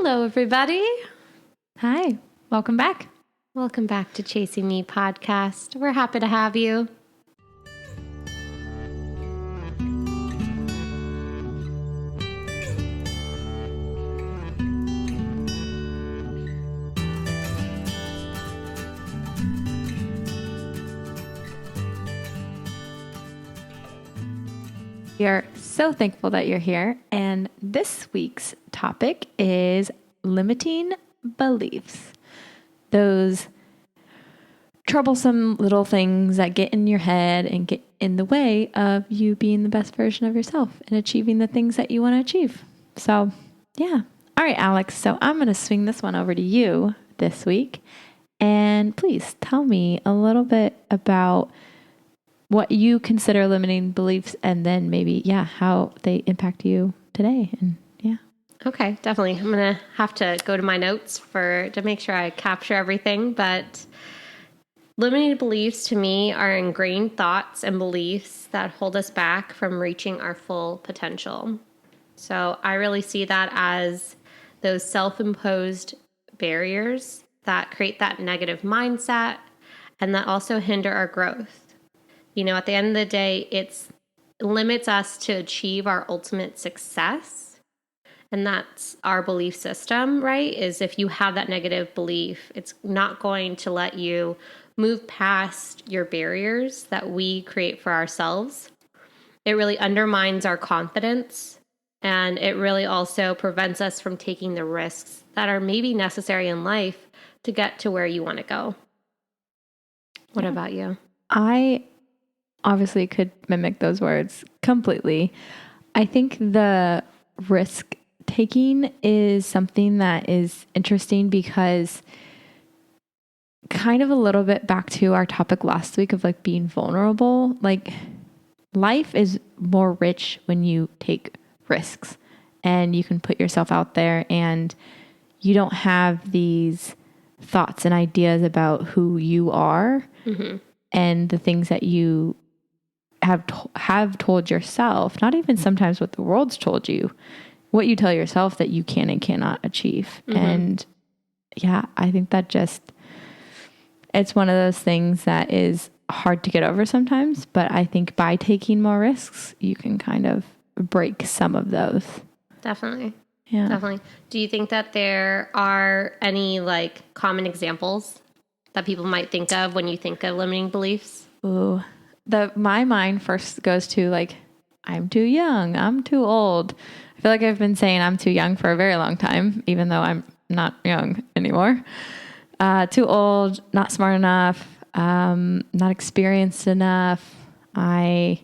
Hello, everybody. Hi, welcome back. Welcome back to Chasing Me Podcast. We're happy to have you. We are so thankful that you're here. And this week's topic is limiting beliefs. Those troublesome little things that get in your head and get in the way of you being the best version of yourself and achieving the things that you want to achieve. So, yeah. All right, Alex. So I'm going to swing this one over to you this week. And please tell me a little bit about what you consider limiting beliefs and then maybe, how they impact you today. And Okay, definitely. I'm going to have to go to my notes to make sure I capture everything. But limiting beliefs to me are ingrained thoughts and beliefs that hold us back from reaching our full potential. So I really see that as those self-imposed barriers that create that negative mindset and that also hinder our growth. You know, at the end of the day, it limits us to achieve our ultimate success. And that's our belief system, right? Is if you have that negative belief, it's not going to let you move past your barriers that we create for ourselves. It really undermines our confidence. And it really also prevents us from taking the risks that are maybe necessary in life to get to where you want to go. What about you? I obviously could mimic those words completely. I think the risk taking is something that is interesting because kind of a little bit back to our topic last week of like being vulnerable, like life is more rich when you take risks and you can put yourself out there and you don't have these thoughts and ideas about who you are and the things that you have told yourself, not even sometimes what the world's told you, what you tell yourself that you can and cannot achieve. And I think that it's one of those things that is hard to get over sometimes, but I think by taking more risks, you can kind of break some of those. Definitely. Yeah. Definitely. Do you think that there are any like common examples that people might think of when you think of limiting beliefs? Ooh. My mind first goes to like, I'm too young, I'm too old. I feel like I've been saying I'm too young for a very long time, even though I'm not young anymore. Too old, not smart enough, not experienced enough. I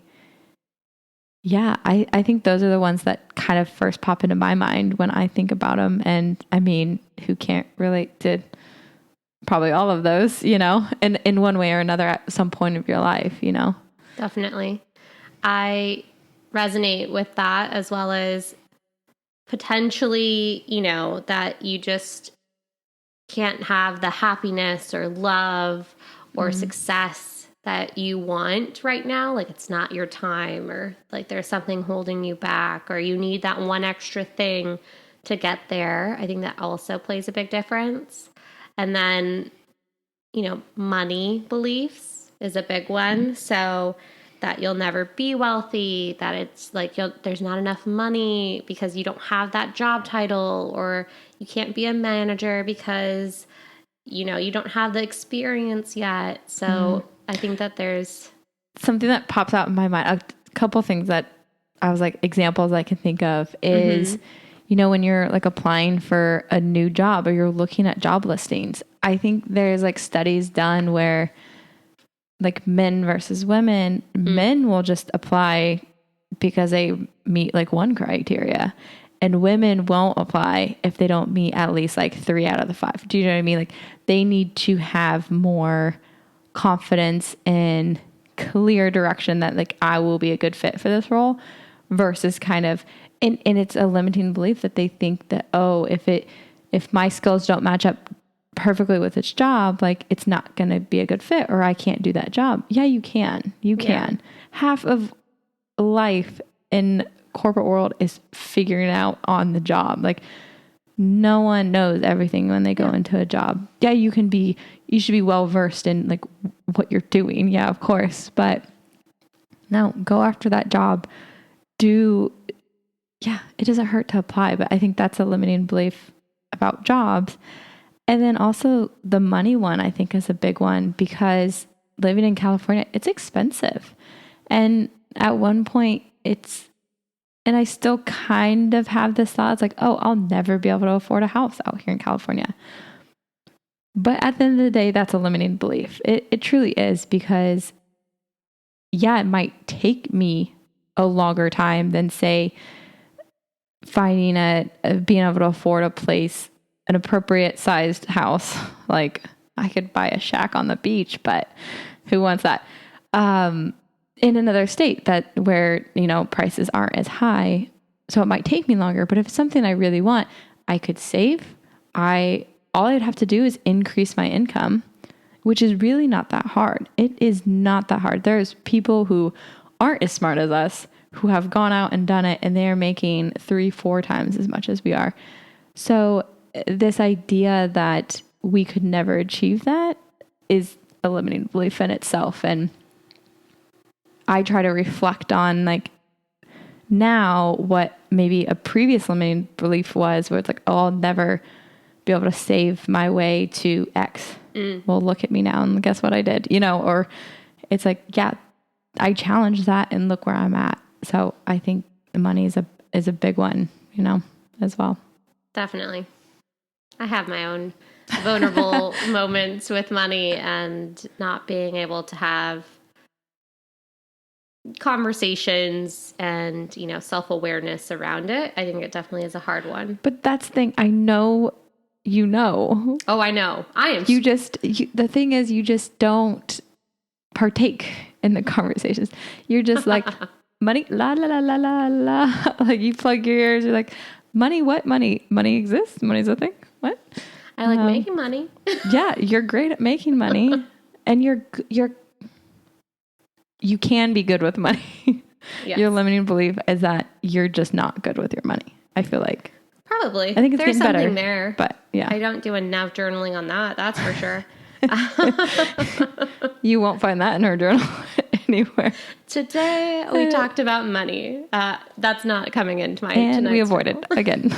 think those are the ones that kind of first pop into my mind when I think about them. And I mean, who can't relate to probably all of those, in one way or another at some point of your life, Definitely. I resonate with that as well as potentially, that you just can't have the happiness or love or success that you want right now. Like it's not your time or like there's something holding you back or you need that one extra thing to get there. I think that also plays a big difference. And then, money beliefs is a big one. So that you'll never be wealthy, that it's like there's not enough money because you don't have that job title, or you can't be a manager because, you don't have the experience yet. So I think that there's something that pops out in my mind. A couple things that I was like examples I can think of is, when you're like applying for a new job or you're looking at job listings, I think there's like studies done where like men versus women, men will just apply because they meet like one criteria, and women won't apply if they don't meet at least like 3 out of the 5. Do you know what I mean? Like they need to have more confidence and clear direction that like I will be a good fit for this role versus kind of, and it's a limiting belief that they think that, if my skills don't match up perfectly with its job, like it's not going to be a good fit or I can't do that job. Yeah, you can. You can. Half of life in corporate world is figuring out on the job. Like No one knows everything when they go into a job. Yeah, you should be well versed in like what you're doing. Yeah, of course. But no, go after that job. It doesn't hurt to apply, but I think that's a limiting belief about jobs. And then also the money one, I think, is a big one because living in California, it's expensive. And at one point and I still kind of have this thought, it's like, oh, I'll never be able to afford a house out here in California. But at the end of the day, that's a limiting belief. It truly is because, yeah, it might take me a longer time than, say, finding being able to afford a place, an appropriate sized house. Like I could buy a shack on the beach, but who wants that? In another state where, prices aren't as high. So it might take me longer, but if it's something I really want, I could save. All I'd have to do is increase my income, which is really not that hard. It is not that hard. There's people who aren't as smart as us who have gone out and done it, and they're making 3-4 times as much as we are. So this idea that we could never achieve that is a limiting belief in itself. And I try to reflect on like now what maybe a previous limiting belief was, where it's like, oh, I'll never be able to save my way to X. Well, look at me now and guess what I did, or it's like, yeah, I challenged that and look where I'm at. So I think money is a big one, as well. Definitely. I have my own vulnerable moments with money and not being able to have conversations and, self-awareness around it. I think it definitely is a hard one. But that's the thing. I know, Oh, I know. I am. The thing is, you just don't partake in the conversations. You're just like, money, la, la, la, la, la, la. Like you plug your ears. You're like, money, what? Money exists. Money's a thing. What? I like making money. Yeah. You're great at making money and you can be good with money. Yes. Your limiting belief is that you're just not good with your money. I feel like. Probably. I think it's There's getting something better, there. But yeah. I don't do enough journaling on that. That's for sure. You won't find that in her journal anywhere. Today we talked about money. That's not coming into my and we avoided again.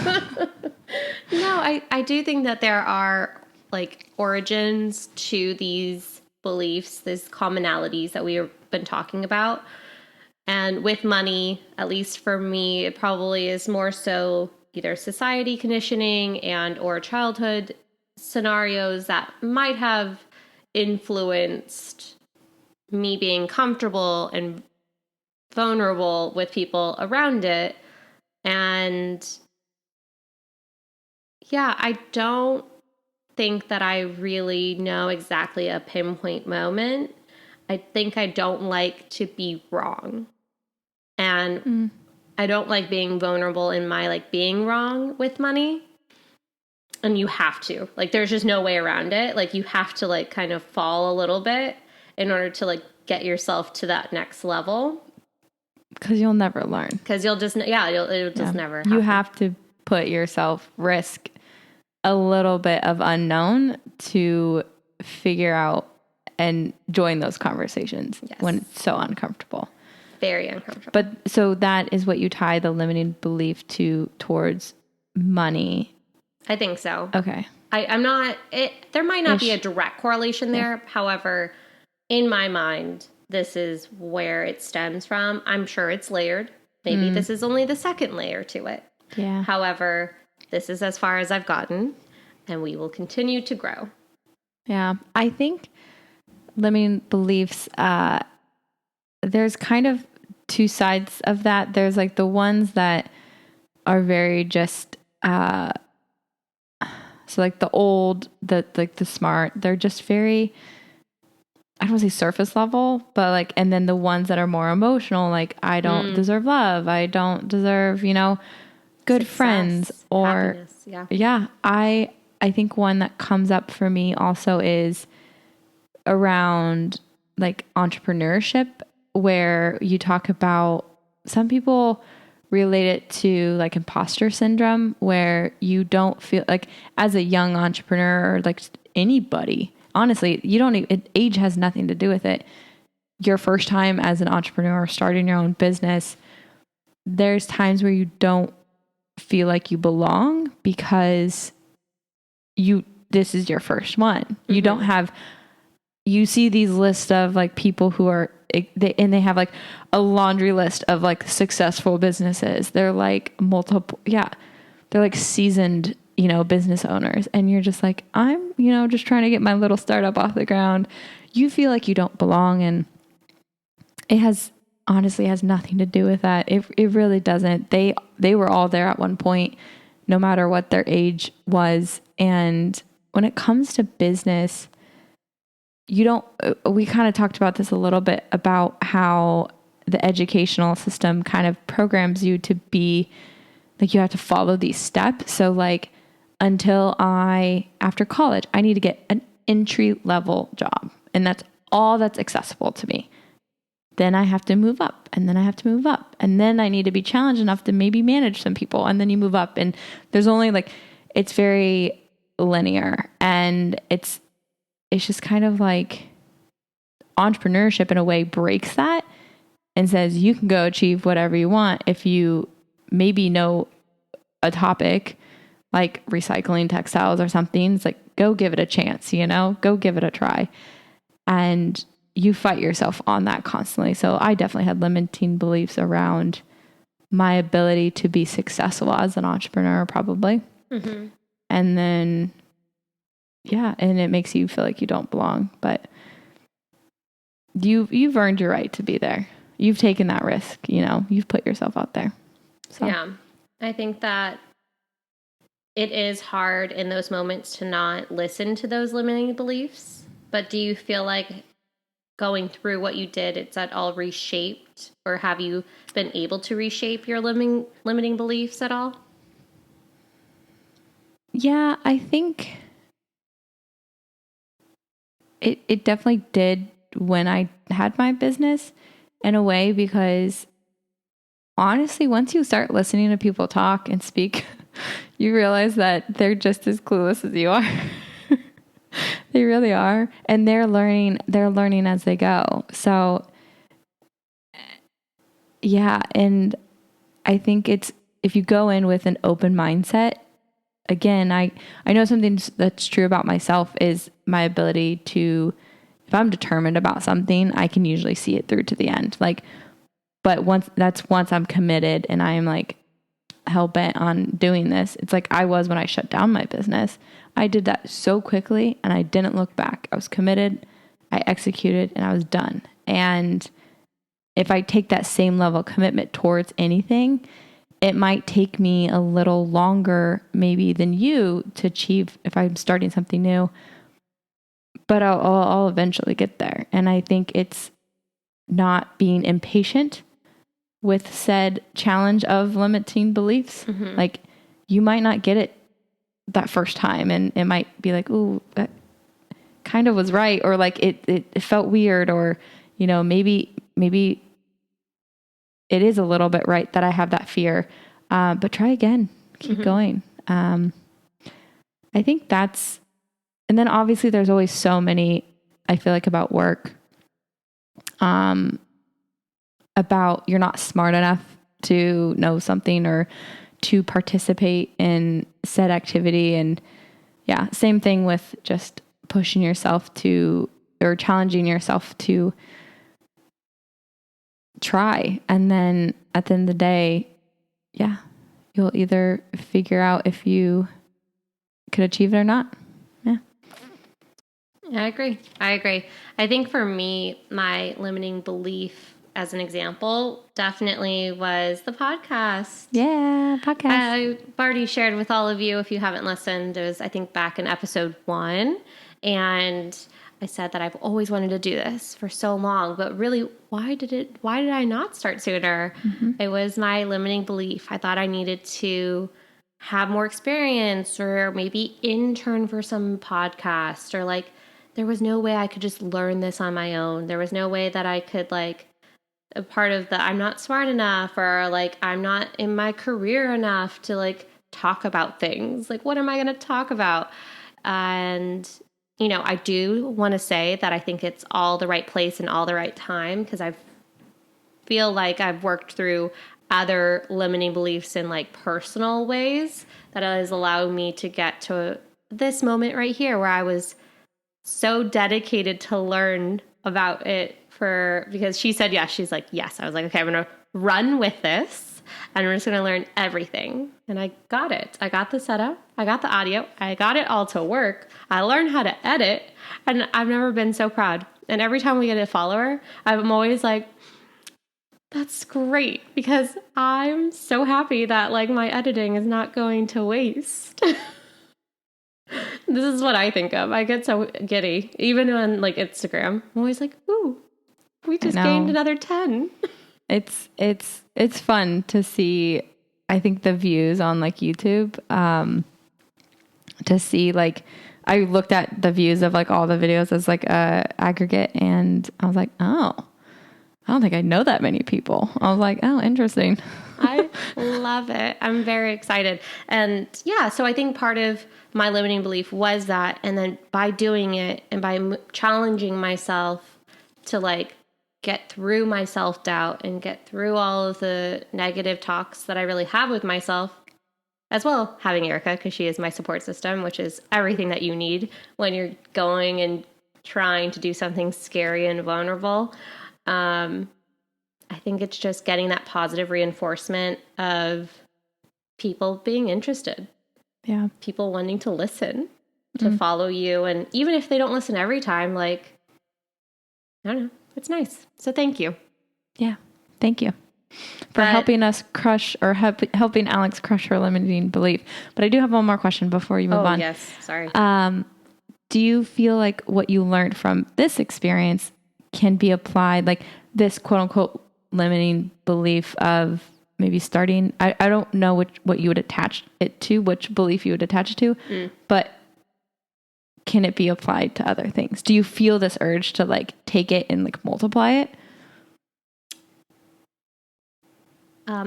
No, I do think that there are like origins to these beliefs, these commonalities that we've been talking about. And with money, at least for me, it probably is more so either society conditioning and or childhood scenarios that might have influenced me being comfortable and vulnerable with people around it. And yeah, I don't think that I really know exactly a pinpoint moment. I think I don't like to be wrong. And I don't like being vulnerable in my like being wrong with money. And you have to. Like there's just no way around it. Like you have to like kind of fall a little bit in order to like get yourself to that next level. Because you'll never learn. Because it'll just never happen. You have to put yourself, risk a little bit of unknown to figure out and join those conversations when it's so uncomfortable. Very uncomfortable. But so that is what you tie the limiting belief towards money. I think so. Okay. I'm not, there might not be a direct correlation there. However, in my mind, this is where it stems from. I'm sure it's layered. Maybe this is only the second layer to it. Yeah. However, this is as far as I've gotten, and we will continue to grow. Yeah. I think limiting beliefs, there's kind of two sides of that. There's like the ones that are very just, so like the old, the smart, they're just very, I don't want to say surface level, but like, and then the ones that are more emotional, like I don't deserve love. I don't deserve, good success, friends or happiness. Yeah. I think one that comes up for me also is around like entrepreneurship, where you talk about some people relate it to like imposter syndrome, where you don't feel like, as a young entrepreneur, or like anybody, honestly, you don't even, age has nothing to do with it. Your first time as an entrepreneur starting your own business, there's times where you don't feel like you belong because this is your first one. Mm-hmm. You don't have, you see these lists of like people who are, they have like a laundry list of like successful businesses. They're like multiple, they're like seasoned, business owners. And you're just like, I'm, just trying to get my little startup off the ground. You feel like you don't belong. And it honestly has nothing to do with that. It really doesn't. They were all there at one point, no matter what their age was. And when it comes to business, we kind of talked about this a little bit, about how the educational system kind of programs you to be like, you have to follow these steps. So like, after college, I need to get an entry level job, and that's all that's accessible to me. Then I have to move up, and then I have to move up, and then I need to be challenged enough to maybe manage some people, and then you move up. And there's only like, it's very linear, and it's just kind of like entrepreneurship in a way breaks that and says you can go achieve whatever you want if you maybe know a topic like recycling textiles or something. It's like, go give it a chance, go give it a try. And you fight yourself on that constantly. So I definitely had limiting beliefs around my ability to be successful as an entrepreneur, probably. Mm-hmm. And then, and it makes you feel like you don't belong, but you've earned your right to be there. You've taken that risk, you've put yourself out there. So. Yeah. I think that it is hard in those moments to not listen to those limiting beliefs, but do you feel like going through what you did, it's at all reshaped, or have you been able to reshape your limiting beliefs at all? Yeah, I think it definitely did when I had my business, in a way, because honestly, once you start listening to people talk and speak, you realize that they're just as clueless as you are. They really are. And they're learning as they go. So yeah. And I think if you go in with an open mindset, again, I know something that's true about myself is my ability to, if I'm determined about something, I can usually see it through to the end. Like, but once I'm committed and I am like hell bent on doing this, it's like I was when I shut down my business. I did that so quickly and I didn't look back. I was committed, I executed, and I was done. And if I take that same level of commitment towards anything, it might take me a little longer maybe than you to achieve if I'm starting something new, but I'll eventually get there. And I think it's not being impatient with said challenge of limiting beliefs. Mm-hmm. Like, you might not get it that first time, and it might be like, ooh, that kind of was right, or like it felt weird, or maybe it is a little bit right that I have that fear, but try again, keep going. I think that's, and then obviously there's always so many, I feel like, about work, about you're not smart enough to know something or to participate in said activity. And yeah, same thing with just pushing yourself to, or challenging yourself to try. And then at the end of the day, you'll either figure out if you could achieve it or not. Yeah. I agree. I think for me, my limiting belief, as an example, definitely was the podcast. Yeah, podcast. I've already shared with all of you. If you haven't listened, it was, I think, back in episode 1. And I said that I've always wanted to do this for so long, but really, why did I not start sooner? Mm-hmm. It was my limiting belief. I thought I needed to have more experience, or maybe intern for some podcast, or like, there was no way I could just learn this on my own. There was no way that I could a part of the I'm not smart enough, or like I'm not in my career enough to like talk about things. Like, what am I going to talk about? And, you know, I do want to say that I think it's all the right place and all the right time, because I feel like I've worked through other limiting beliefs in like personal ways that has allowed me to get to this moment right here where I was so dedicated to learn about it because she said yes. She's like, yes. I was like, okay, I'm going to run with this and we're just going to learn everything. And I got it. I got the setup. I got the audio. I got it all to work. I learned how to edit, and I've never been so proud. And every time we get a follower, I'm always like, that's great, because I'm so happy that like my editing is not going to waste. This is what I think of. I get so giddy. Even on like Instagram, I'm always like, ooh, we just gained another 10. It's fun to see, I think, the views on like YouTube, to see like, I looked at the views of like all the videos as like a aggregate, and I was like, oh, I don't think I know that many people. I was like, oh, interesting. I love it. I'm very excited. And yeah, so I think part of my limiting belief was that. And then by doing it and by challenging myself to like get through my self-doubt and get through all of the negative talks that I really have with myself, as well having Erica, because she is my support system, which is everything that you need when you're going and trying to do something scary and vulnerable. I think it's just getting that positive reinforcement of people being interested. Yeah. People wanting to listen, to follow you. And even if they don't listen every time, like, I don't know, it's nice. So thank you. Yeah. Thank you for helping us crush, or helping Alex crush her limiting belief. But I do have one more question before you move on. Yes. Sorry. Do you feel like what you learned from this experience can be applied, like this quote unquote limiting belief of maybe starting, I don't know what you would attach it to, which belief you would attach it to, but can it be applied to other things? Do you feel this urge to like take it and like multiply it?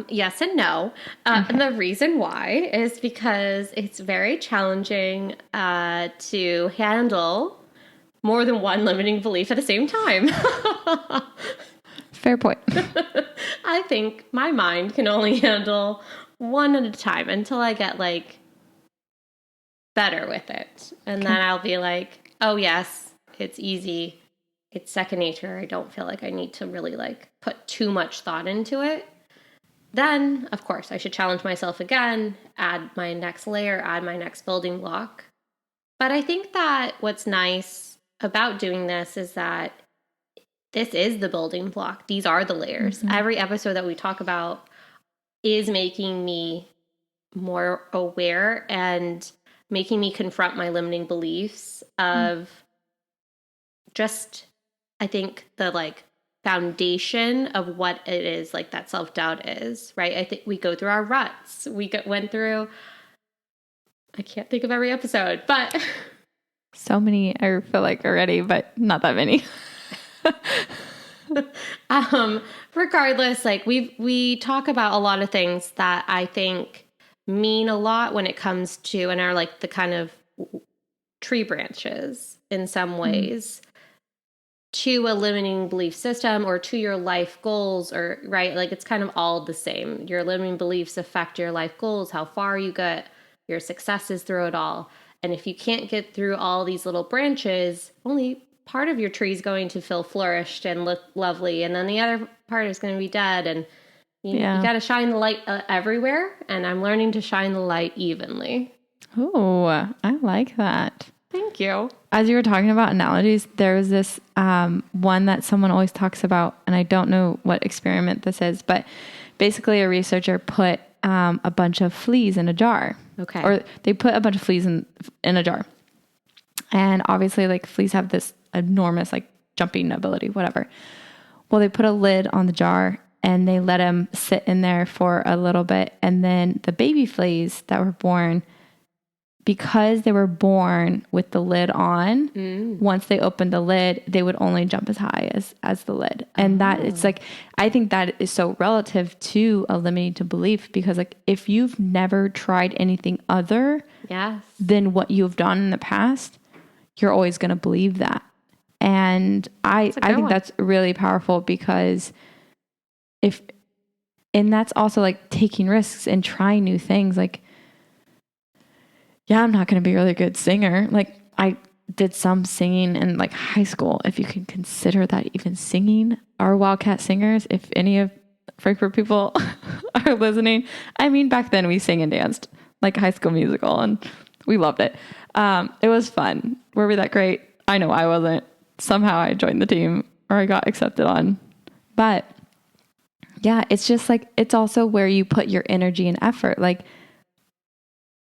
Yes and no. And the reason why is because it's very challenging to handle more than one limiting belief at the same time. Fair point. I think my mind can only handle one at a time until I get like better with it. And then I'll be like, oh yes, it's easy. It's second nature. I don't feel like I need to really like put too much thought into it. Then, of course, I should challenge myself again, add my next layer, add my next building block. But I think that what's nice about doing this is that this is the building block. These are the layers. Mm-hmm. Every episode that we talk about is making me more aware and making me confront my limiting beliefs of just, I think, the like foundation of what it is like that self-doubt is, right? I think we go through our ruts. Went through, I can't think of every episode, but so many, I feel like already, but not that many. Regardless, like we talk about a lot of things that I think mean a lot when it comes to, and are like the kind of tree branches in some ways to a limiting belief system or to your life goals, or right, like it's kind of all the same. Your limiting beliefs affect your life goals, how far you get, your successes through it all. And if you can't get through all these little branches, only part of your tree is going to feel flourished and look lovely, and then the other part is going to be dead. And you got to shine the light everywhere, and I'm learning to shine the light evenly. Oh, I like that. Thank you. As you were talking about analogies, there was this one that someone always talks about, and I don't know what experiment this is, but basically a researcher put a bunch of fleas in a jar. Okay. Or they put a bunch of fleas in a jar. And obviously, like, fleas have this enormous, like, jumping ability, whatever. Well, they put a lid on the jar, and they let them sit in there for a little bit. And then the baby fleas that were born because they were born with the lid on, once they opened the lid, they would only jump as high as the lid. And that it's like, I think that is so relative to a limiting belief, because like if you've never tried anything other than what you've done in the past, you're always going to believe that. And I think that's really powerful, because and that's also like taking risks and trying new things. Like, yeah, I'm not going to be a really good singer. Like I did some singing in like high school, if you can consider that even singing. Our Wildcat singers, if any of Frankfurt people are listening, I mean, back then we sang and danced like High School Musical, and we loved it. It was fun. Were we that great? I know I wasn't. Somehow I joined the team, or I got accepted on. But yeah, it's just like, it's also where you put your energy and effort. Like,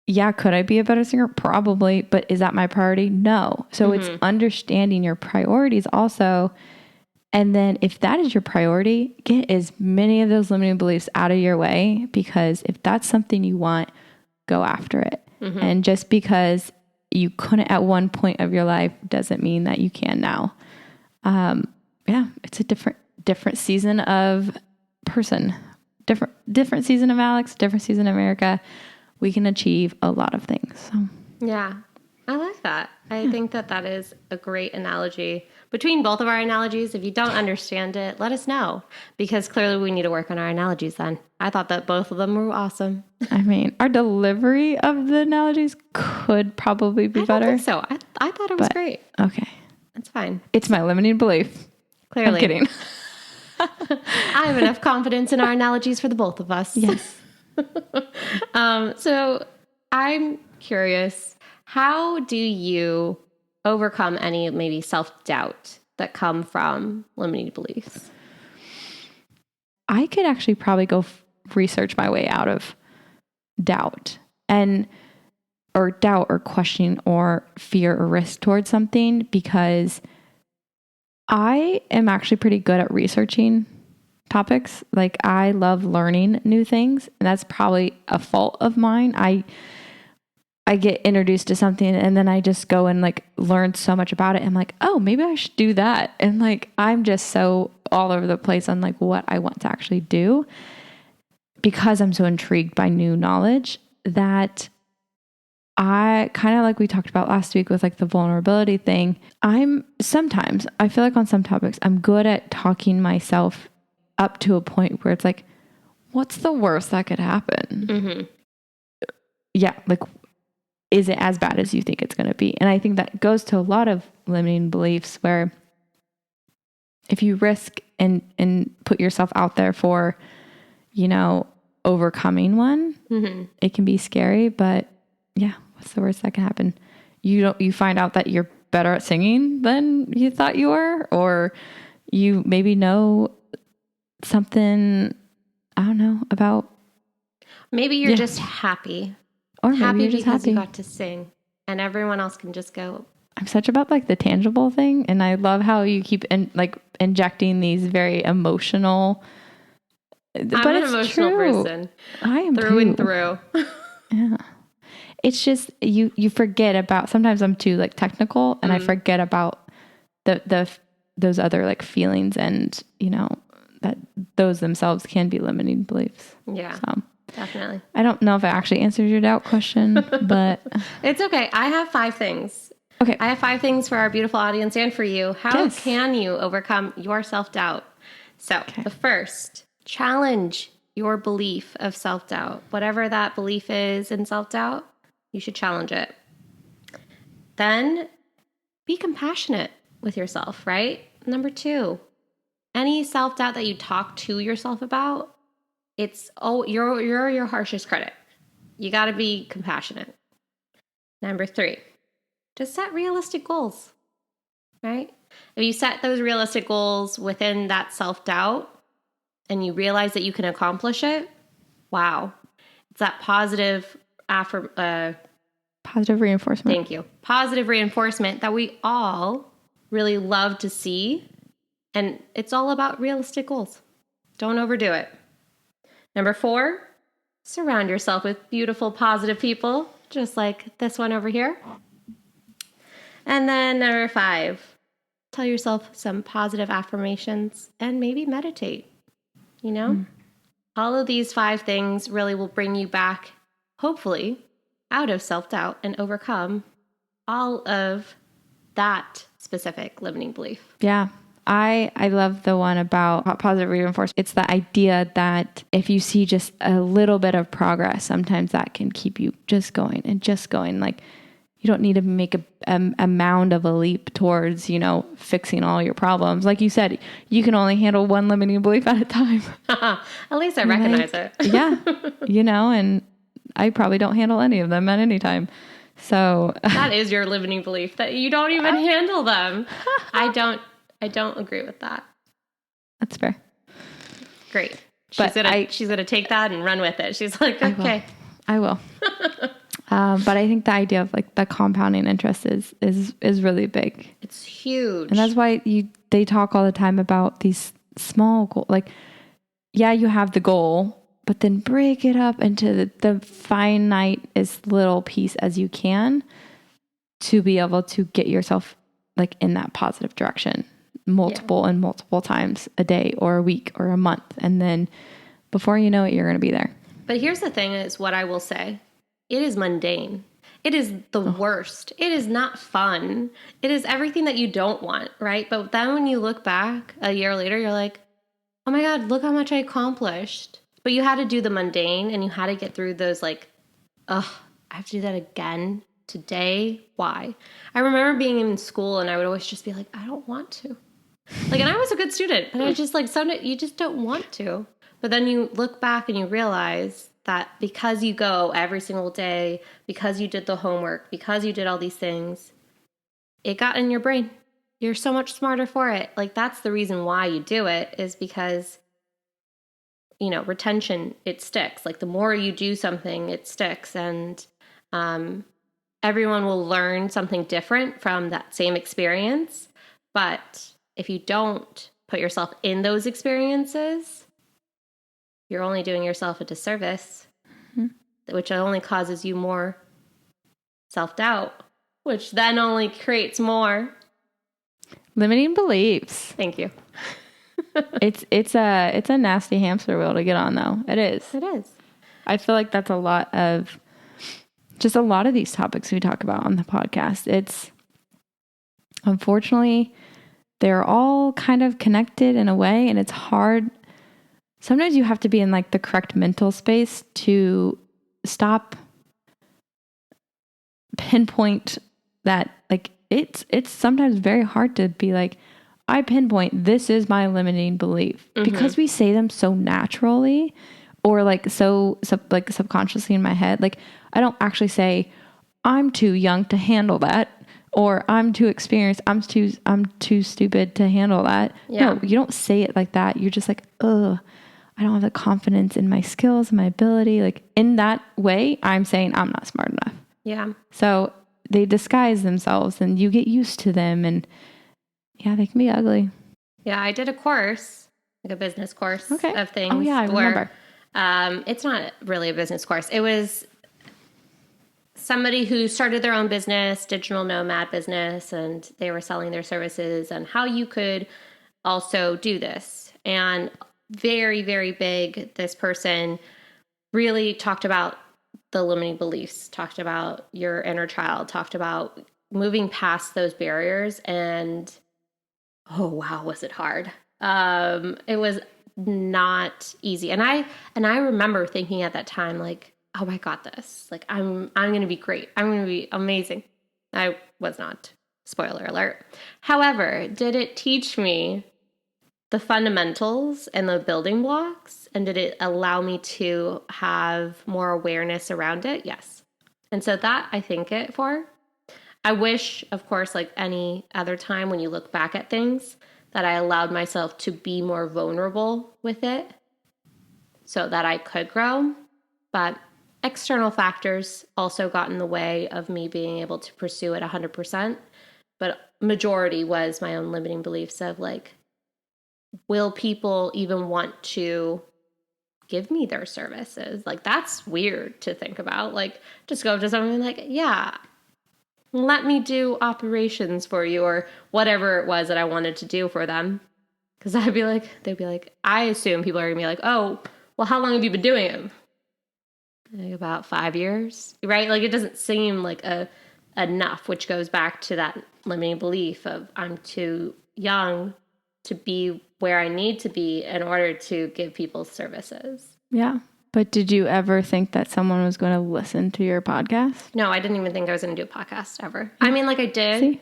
yeah, could I be a better singer? Probably. But is that my priority? No. So it's understanding your priorities also. And then if that is your priority, get as many of those limiting beliefs out of your way, because if that's something you want, go after it. And just because you couldn't at one point of your life doesn't mean that you can now. Yeah, it's a different season of person, different season of Alex, different season of America. We can achieve a lot of things. So. Yeah, I like that. I think that is a great analogy between both of our analogies. If you don't understand it, let us know, because clearly we need to work on our analogies then. I thought that both of them were awesome. I mean, our delivery of the analogies could probably be better. I don't think so. I thought it was great. Okay. That's fine. It's my limiting belief. Clearly. I'm kidding. I have enough confidence in our analogies for the both of us. Yes. So I'm curious, how do you overcome any maybe self-doubt that come from limiting beliefs? I could actually probably go research my way out of doubt or questioning or fear or risk towards something, because I am actually pretty good at researching topics. Like I love learning new things, and that's probably a fault of mine. I get introduced to something and then I just go and like learn so much about it. I'm like, oh, maybe I should do that. And like, I'm just so all over the place on like what I want to actually do, because I'm so intrigued by new knowledge, that I kind of, like we talked about last week with like the vulnerability thing. I feel like on some topics, I'm good at talking myself up to a point where it's like, what's the worst that could happen? Yeah. Like, is it as bad as you think it's going to be? And I think that goes to a lot of limiting beliefs, where if you risk and put yourself out there for, overcoming one, it can be scary, but yeah, what's the worst that can happen? You find out that you're better at singing than you thought you were, or you maybe know something, I don't know, about. Maybe you're just happy. Or maybe you're just because happy. you got to sing, and everyone else can just go. I'm such about like the tangible thing, and I love how you keep injecting these very emotional. I'm an emotional person. I am through and through. Yeah, it's just you forget about. Sometimes I'm too like technical, and I forget about those other like feelings, and that those themselves can be limiting beliefs. Yeah. So. Definitely. I don't know if I actually answered your doubt question, but it's okay. I have 5 things. Okay. I have 5 things for our beautiful audience and for you. How can you overcome your self-doubt? So the first, challenge your belief of self-doubt. Whatever that belief is in self-doubt, you should challenge it. Then be compassionate with yourself, right? Number 2, any self-doubt that you talk to yourself about, you're your harshest critic. You got to be compassionate. Number 3, just set realistic goals, right? If you set those realistic goals within that self-doubt and you realize that you can accomplish it, wow. It's that positive reinforcement. Thank you. Positive reinforcement that we all really love to see. And it's all about realistic goals. Don't overdo it. Number 4, surround yourself with beautiful, positive people. just like this one over here. And then number 5, tell yourself some positive affirmations and maybe meditate. You know, all of these 5 things really will bring you back, hopefully, out of self-doubt and overcome all of that specific limiting belief. Yeah. I love the one about positive reinforcement. It's the idea that if you see just a little bit of progress, sometimes that can keep you just going and just going. Like, you don't need to make a mound of a leap towards, fixing all your problems. Like you said, you can only handle one limiting belief at a time. At least I recognize it. Yeah. And I probably don't handle any of them at any time. So that is your limiting belief, that you don't even handle them. I don't agree with that. That's fair. Great. She's gonna take that and run with it. She's like, okay. I will. But I think the idea of like the compounding interest is really big. It's huge. And that's why they talk all the time about these small goals. Like, yeah, you have the goal, but then break it up into the finite-est little piece as you can to be able to get yourself like in that positive direction multiple times a day or a week or a month. And then before you know it, you're going to be there. But here's the thing is what I will say. It is mundane. It is the worst. It is not fun. It is everything that you don't want, right? But then when you look back a year later, you're like, oh my God, look how much I accomplished. But you had to do the mundane and you had to get through those like, I have to do that again today. Why? I remember being in school and I would always just be like, I don't want to. Like, and I was a good student, but I just like, someday you just don't want to. But then you look back and you realize that because you go every single day, because you did the homework, because you did all these things, it got in your brain. You're so much smarter for it. Like, that's the reason why you do it, is because, retention, it sticks. Like, the more you do something, it sticks. And everyone will learn something different from that same experience. But if you don't put yourself in those experiences, you're only doing yourself a disservice, which only causes you more self-doubt, which then only creates more limiting beliefs. Thank you. It's a nasty hamster wheel to get on, though. It is. It is. I feel like that's a lot of these topics we talk about on the podcast. It's unfortunately they're all kind of connected in a way, and it's hard. Sometimes you have to be in like the correct mental space to stop, pinpoint that. Like, it's sometimes very hard to be like, I pinpoint this is my limiting belief, because we say them so naturally or like so subconsciously in my head. Like, I don't actually say I'm too young to handle that, or I'm too experienced, I'm too stupid to handle that. Yeah. No, you don't say it like that. You're just like, I don't have the confidence in my skills, my ability. Like, in that way, I'm saying I'm not smart enough. Yeah. So they disguise themselves and you get used to them, and yeah, they can be ugly. Yeah, I did a course, like a business course of things. Oh yeah, I remember. It's not really a business course. It was somebody who started their own business, digital nomad business, and they were selling their services and how you could also do this. And very, very big, this person really talked about the limiting beliefs, talked about your inner child, talked about moving past those barriers. And oh, wow, was it hard. It was not easy. And I remember thinking at that time, like, oh, I got this. Like, I'm going to be great. I'm going to be amazing. I was not. Spoiler alert. However, did it teach me the fundamentals and the building blocks? And did it allow me to have more awareness around it? Yes. And so that I thank it for. I wish, of course, like any other time when you look back at things, that I allowed myself to be more vulnerable with it so that I could grow. But external factors also got in the way of me being able to pursue it 100%. But majority was my own limiting beliefs of like, will people even want to give me their services. Like, that's weird to think about. Like, just go up to someone and be like, yeah, let me do operations for you, or whatever it was that I wanted to do for them. Because they'd be like, I assume people are gonna be like, oh, well, how long have you been doing them? Like, about 5 years, right? Like, it doesn't seem like enough, which goes back to that limiting belief of I'm too young to be where I need to be in order to give people services. Yeah. But did you ever think that someone was going to listen to your podcast? No, I didn't even think I was going to do a podcast ever. I mean, like, I did, See?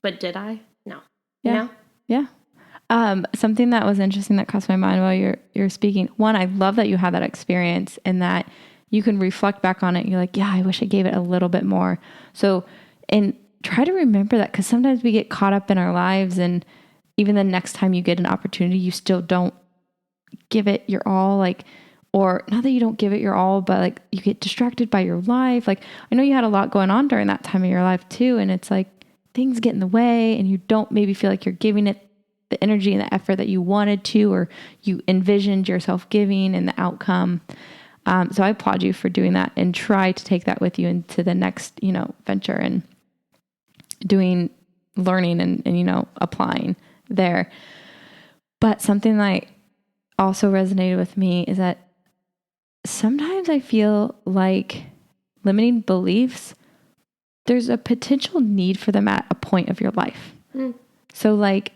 but did I? No. Yeah. You know? Yeah. Something that was interesting that crossed my mind while you're speaking. One, I love that you had that experience and that you can reflect back on it. You're like, yeah, I wish I gave it a little bit more. So, and try to remember that, because sometimes we get caught up in our lives, and even the next time you get an opportunity, you still don't give it your all. Like, or not that you don't give it your all, but like you get distracted by your life. Like, I know you had a lot going on during that time of your life too. And it's like things get in the way and you don't maybe feel like you're giving it the energy and the effort that you wanted to, or you envisioned yourself giving and the outcome. So I applaud you for doing that, and try to take that with you into the next, venture and learning and applying there. But something that also resonated with me is that sometimes I feel like limiting beliefs, there's a potential need for them at a point of your life. So like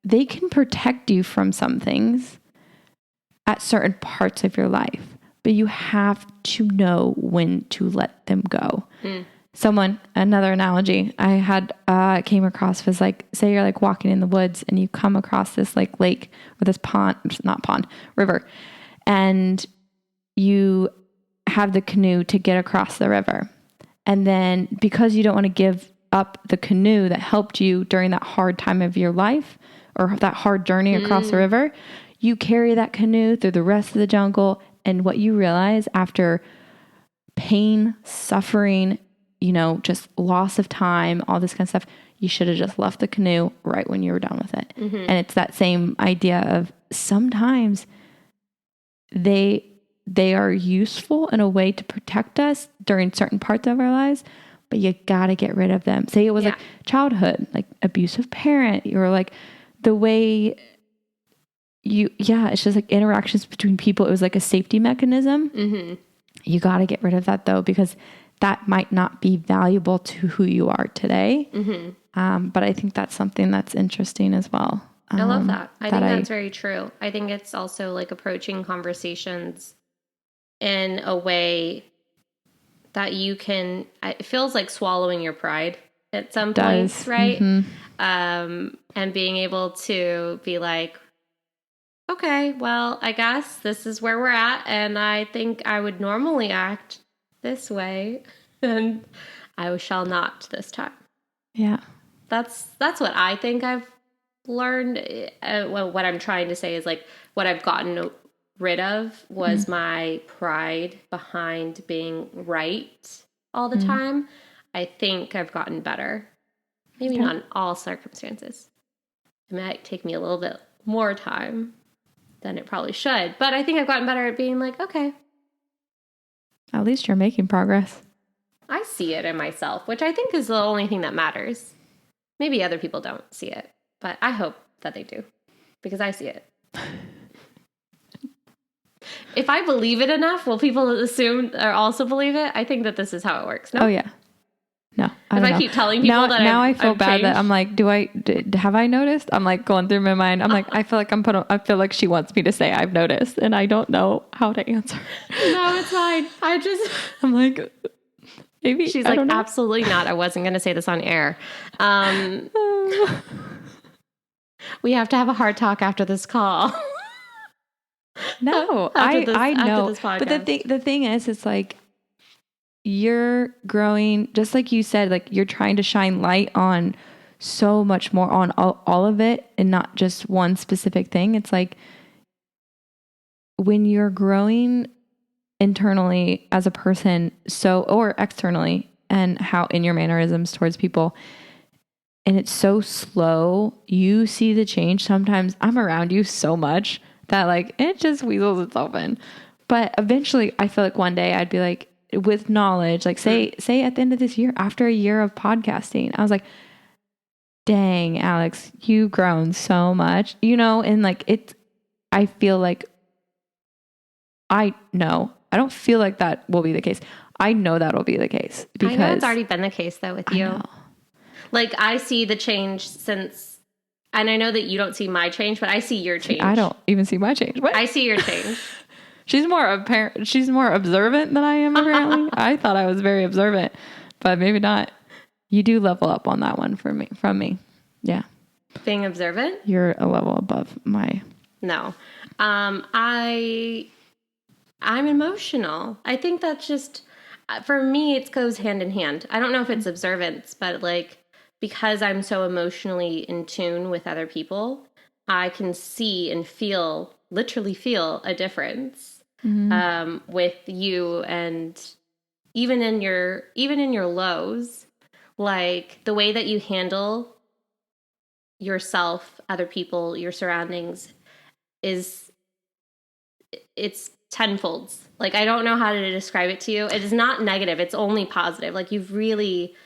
they can protect you from some things at certain parts of your life, but you have to know when to let them go. Another analogy I had came across was like, say you're like walking in the woods and you come across this like lake or this river, and you have the canoe to get across the river. And then because you don't want to give up the canoe that helped you during that hard time of your life, or that hard journey across the river, you carry that canoe through the rest of the jungle. And what you realize after pain, suffering, just loss of time, all this kind of stuff, you should have just left the canoe right when you were done with it. And it's that same idea of sometimes they are useful in a way to protect us during certain parts of our lives, but you got to get rid of them. Say it was like childhood, like abusive parent, or like the way it's just like interactions between people. It was like a safety mechanism. You got to get rid of that though, because that might not be valuable to who you are today. But I think that's something that's interesting as well. I love that. I think that's very true. I think it's also like approaching conversations in a way that you can, it feels like swallowing your pride at some points, right? And being able to be like, okay, well, I guess this is where we're at, and I think I would normally act this way, and I shall not this time. Yeah. That's what I think I've learned. Well, what I'm trying to say is like what I've gotten rid of was my pride behind being right all the time. I think I've gotten better. Maybe not in all circumstances. It might take me a little bit more time than it probably should. But I think I've gotten better at being like, okay. At least you're making progress. I see it in myself, which I think is the only thing that matters. Maybe other people don't see it, but I hope that they do, because I see it. If I believe it enough, will people assume or also believe it? I think that this is how it works. No? Oh, yeah. No, I keep telling people that now I feel bad that I'm like, have I noticed? I'm like going through my mind. I'm like, I feel like she wants me to say I've noticed, and I don't know how to answer. No, it's fine. I'm like, maybe. She's like, absolutely not. I wasn't going to say this on air. We have to have a hard talk after this call. No, I know. But the thing is, it's like, you're growing, just like you said, like you're trying to shine light on so much more, on all of it, and not just one specific thing. It's like when you're growing internally as a person, or externally, and how in your mannerisms towards people, and it's so slow, you see the change. Sometimes I'm around you so much that like it just weasels itself in. But eventually I feel like one day I'd be like, with knowledge, like say at the end of this year, after a year of podcasting, I was like, dang, Alex, you've grown so much, and like I feel like I don't feel like that will be the case. I know that'll be the case because I know it's already been the case though with you. Like I see the change since, and I know that you don't see my change, but I see your change. I don't even see my change. What? I see your change. She's more observant than I am, apparently. I thought I was very observant, but maybe not. You do level up on that one from me. Yeah. Being observant? You're a level above my... No. I'm emotional. I think that's just, for me, it goes hand in hand. I don't know if it's observance, but like, because I'm so emotionally in tune with other people, I can see and literally feel a difference with you, and even in your lows, like the way that you handle yourself, other people, your surroundings it's tenfolds. Like, I don't know how to describe it to you. It is not negative. It's only positive. Like, you've really...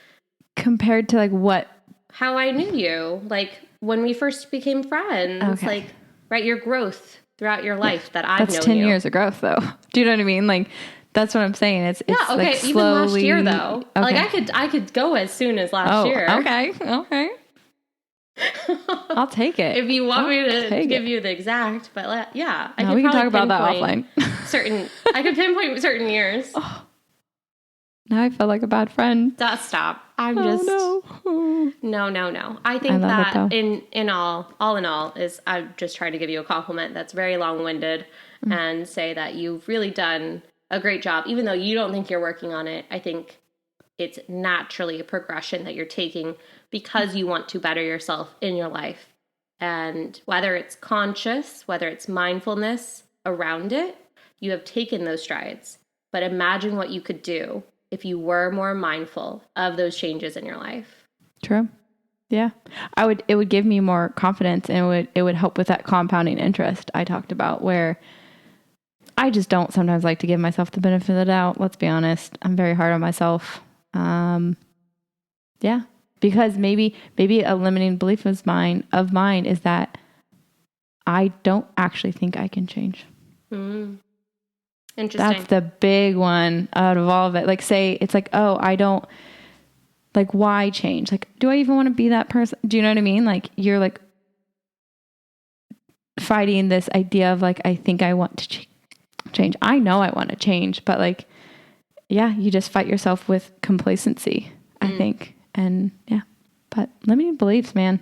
Compared to like what? How I knew you. Like, when we first became friends. Okay. Like, right, your growth throughout your life that I've known you. That's 10 years of growth, though. Do you know what I mean? Like, that's what I'm saying. It's yeah, okay. Like even slowly... last year, though. Okay. Like, I could go as soon as last year. Okay. I'll take it. If you want me to give you the exact, but yeah, I we can talk about that offline. I could pinpoint certain years. Oh, now I feel like a bad friend. Stop. I'm just no. I think that in all is I'm just trying to give you a compliment that's very long-winded and say that you've really done a great job, even though you don't think you're working on it. I think it's naturally a progression that you're taking because you want to better yourself in your life. And whether it's conscious, whether it's mindfulness around it, you have taken those strides. But imagine what you could do if you were more mindful of those changes in your life. True. Yeah. It would give me more confidence, and it would help with that compounding interest I talked about, where I just don't sometimes like to give myself the benefit of the doubt. Let's be honest. I'm very hard on myself. Yeah. Because maybe a limiting belief of mine is that I don't actually think I can change. Interesting. That's the big one out of all of it. Like, say it's like, oh, I don't, like, why change? Like, do I even want to be that person? Do you know what I mean? Like, you're like fighting this idea of like, I think I want to change. I know I want to change, but like, yeah, you just fight yourself with complacency, I think. And yeah, but limiting beliefs, man.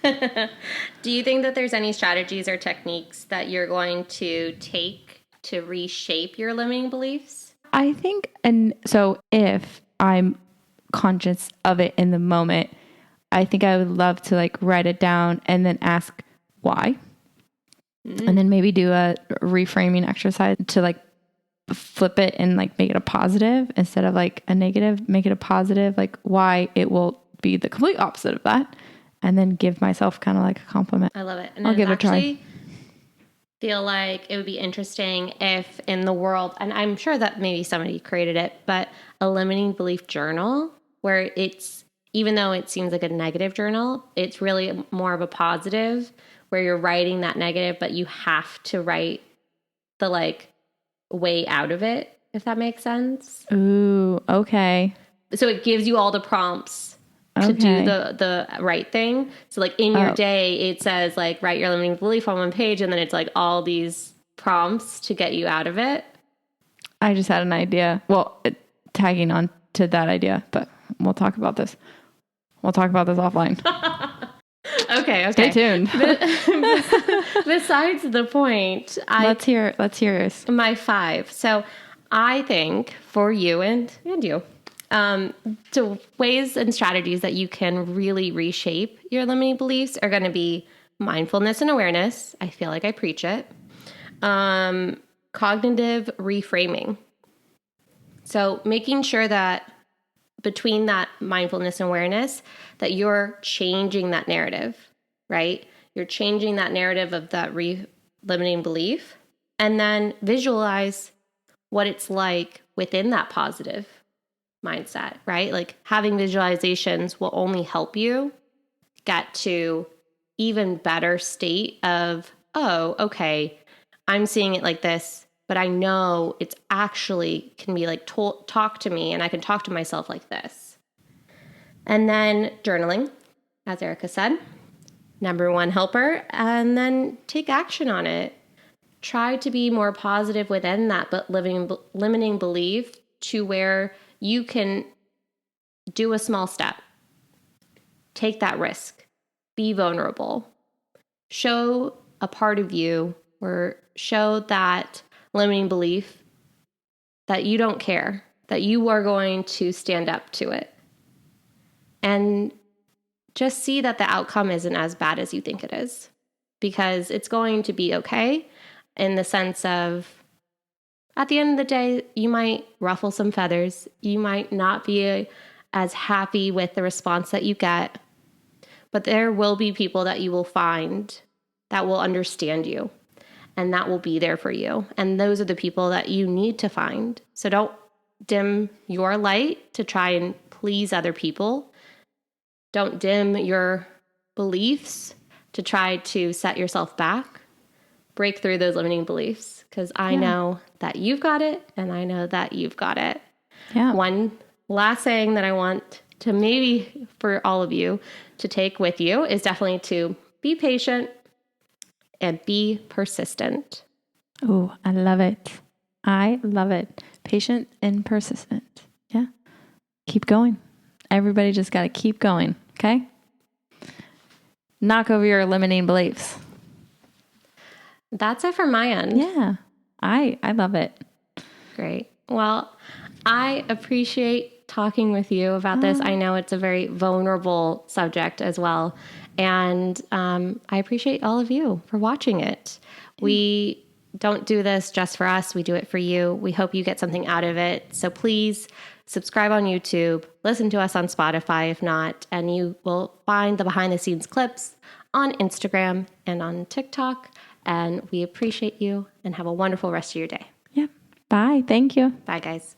Do you think that there's any strategies or techniques that you're going to take to reshape your limiting beliefs? I think, and so if I'm conscious of it in the moment, I think I would love to like write it down and then ask why. And then maybe do a reframing exercise to like flip it and like make it a positive instead of like a negative. Make it a positive, like why it will be the complete opposite of that, and then give myself kind of like a compliment. I love it. And I'll give it a try. Feel like it would be interesting if in the world, and I'm sure that maybe somebody created it, but a limiting belief journal where it's, even though it seems like a negative journal, it's really more of a positive where you're writing that negative, but you have to write the like way out of it, if that makes sense. Ooh, okay. So it gives you all the prompts to do the right thing. So like in your day, it says like, write your limiting belief on one page. And then it's like all these prompts to get you out of it. I just had an idea. Well, tagging on to that idea, but we'll talk about this. We'll talk about this offline. Okay. Stay tuned. Besides the point, let's hear yours. My 5. So I think for you and you, so ways and strategies that you can really reshape your limiting beliefs are going to be mindfulness and awareness. I feel like I preach it. Cognitive reframing. So making sure that between that mindfulness and awareness, that you're changing that narrative, right? You're changing that narrative of that limiting belief, and then visualize what it's like within that positive mindset, right? Like having visualizations will only help you get to even better state of, oh, okay, I'm seeing it like this, but I know it's actually can be like talk to me, and I can talk to myself like this. And then journaling, as Erica said, number one helper, and then take action on it. Try to be more positive within that, but limiting belief to where you can do a small step. Take that risk. Be vulnerable. Show a part of you, or show that limiting belief that you don't care, that you are going to stand up to it. And just see that the outcome isn't as bad as you think it is, because it's going to be okay, in the sense of, at the end of the day, you might ruffle some feathers. You might not be as happy with the response that you get, but there will be people that you will find that will understand you and that will be there for you. And those are the people that you need to find. So don't dim your light to try and please other people. Don't dim your beliefs to try to set yourself back. Break through those limiting beliefs, because I know that you've got it, and I know that you've got it. Yeah. One last saying that I want to maybe for all of you to take with you is definitely to be patient and be persistent. Oh, I love it. I love it. Patient and persistent. Yeah. Keep going. Everybody just got to keep going. Okay. Knock over your limiting beliefs. That's it from my end. Yeah. I love it. Great. Well, I appreciate talking with you about this. I know it's a very vulnerable subject as well. And I appreciate all of you for watching it. We don't do this just for us. We do it for you. We hope you get something out of it. So please subscribe on YouTube, listen to us on Spotify if not, and you will find the behind the scenes clips on Instagram and on TikTok. And we appreciate you, and have a wonderful rest of your day. Yeah. Bye. Thank you. Bye, guys.